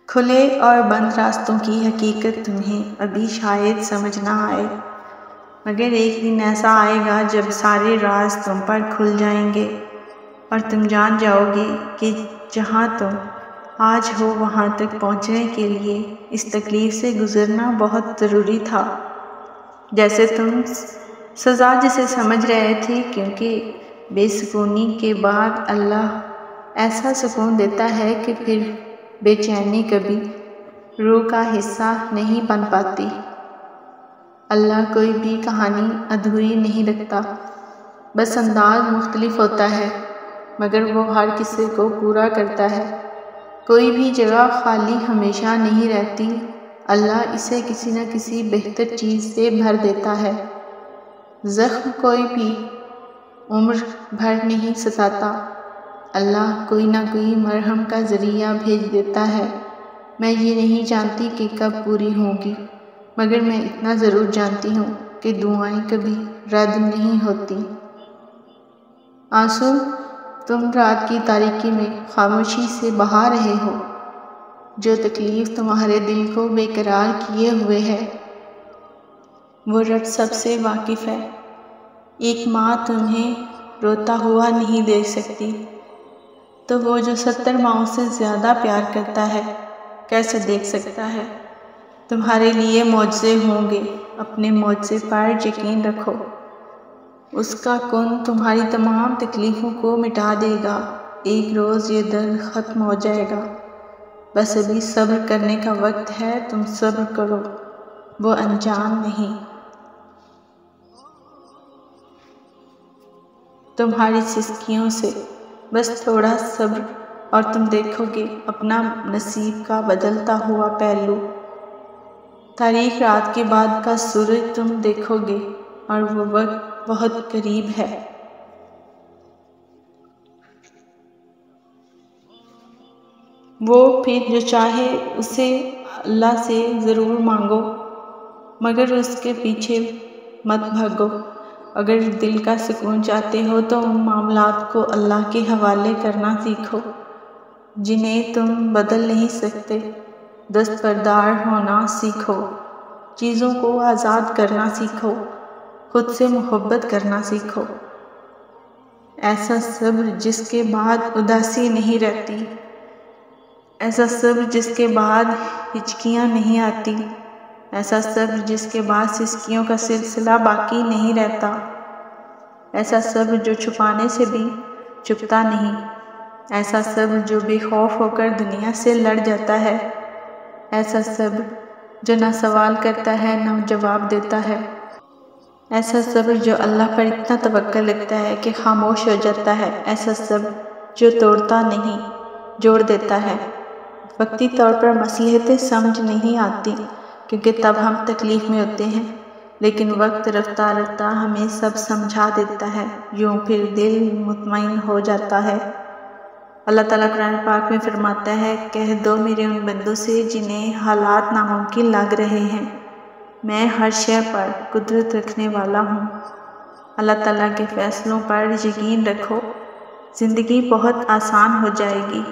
کھلے اور بند راستوں کی حقیقت تمہیں ابھی شاید سمجھ نہ آئے، مگر ایک دن ایسا آئے گا جب سارے راز تم پر کھل جائیں گے اور تم جان جاؤ گے کہ جہاں تم آج ہو وہاں تک پہنچنے کے لیے اس تکلیف سے گزرنا بہت ضروری تھا، جیسے تم سزا جسے سمجھ رہے تھے، کیونکہ بے سکونی کے بعد اللہ ایسا سکون دیتا ہے کہ پھر بے چینی کبھی روح کا حصہ نہیں بن پاتی۔ اللہ کوئی بھی کہانی ادھوری نہیں رکھتا، بس انداز مختلف ہوتا ہے، مگر وہ ہر کسی کو پورا کرتا ہے۔ کوئی بھی جگہ خالی ہمیشہ نہیں رہتی، اللہ اسے کسی نہ کسی بہتر چیز سے بھر دیتا ہے۔ زخم کوئی بھی عمر بھر نہیں ستاتا، اللہ کوئی نہ کوئی مرہم کا ذریعہ بھیج دیتا ہے۔ میں یہ نہیں جانتی کہ کب پوری ہوں گی، مگر میں اتنا ضرور جانتی ہوں کہ دعائیں کبھی رد نہیں ہوتی۔ آنسو تم رات کی تاریکی میں خاموشی سے بہا رہے ہو، جو تکلیف تمہارے دل کو بے قرار کیے ہوئے ہے، وہ رب سب سے واقف ہے۔ ایک ماں تمہیں روتا ہوا نہیں دیکھ سکتی، تو وہ جو 70 ماؤں سے زیادہ پیار کرتا ہے کیسے دیکھ سکتا ہے؟ تمہارے لیے معجزے ہوں گے، اپنے معجزے پر یقین رکھو۔ اس کا کن تمہاری تمام تکلیفوں کو مٹا دے گا، ایک روز یہ درد ختم ہو جائے گا۔ بس ابھی صبر کرنے کا وقت ہے، تم صبر کرو، وہ انجان نہیں۔ تمہاری سسکیوں سے بس تھوڑا صبر اور تم دیکھو گے اپنا نصیب کا بدلتا ہوا پہلو۔ تاریک رات کے بعد کا سورج تم دیکھو گے اور وہ وقت بہت قریب ہے۔ وہ پھر جو چاہے اسے اللہ سے ضرور مانگو، مگر اس کے پیچھے مت بھاگو۔ اگر دل کا سکون چاہتے ہو تو ان معاملات کو اللہ کے حوالے کرنا سیکھو جنہیں تم بدل نہیں سکتے۔ دستبردار ہونا سیکھو، چیزوں کو آزاد کرنا سیکھو، خود سے محبت کرنا سیکھو۔ ایسا صبر جس کے بعد اداسی نہیں رہتی، ایسا صبر جس کے بعد ہچکیاں نہیں آتی، ایسا صبر جس کے بعد سسکیوں کا سلسلہ باقی نہیں رہتا، ایسا صبر جو چھپانے سے بھی چھپتا نہیں، ایسا صبر جو بے خوف ہو کر دنیا سے لڑ جاتا ہے، ایسا صبر جو نہ سوال کرتا ہے نہ جواب دیتا ہے، ایسا صبر جو اللہ پر اتنا توکل رکھتا ہے کہ خاموش ہو جاتا ہے، ایسا صبر جو توڑتا نہیں جوڑ دیتا ہے۔ وقتی طور پر مصلحتیں سمجھ نہیں آتی، کیونکہ تب ہم تکلیف میں ہوتے ہیں، لیکن وقت رفتہ رفتہ ہمیں سب سمجھا دیتا ہے، یوں پھر دل مطمئن ہو جاتا ہے۔ اللہ تعالیٰ قرآن پاک میں فرماتا ہے، کہہ دو میرے ان بندوں سے جنہیں حالات ناممکن لگ رہے ہیں، میں ہر شے پر قدرت رکھنے والا ہوں۔ اللہ تعالیٰ کے فیصلوں پر یقین رکھو، زندگی بہت آسان ہو جائے گی۔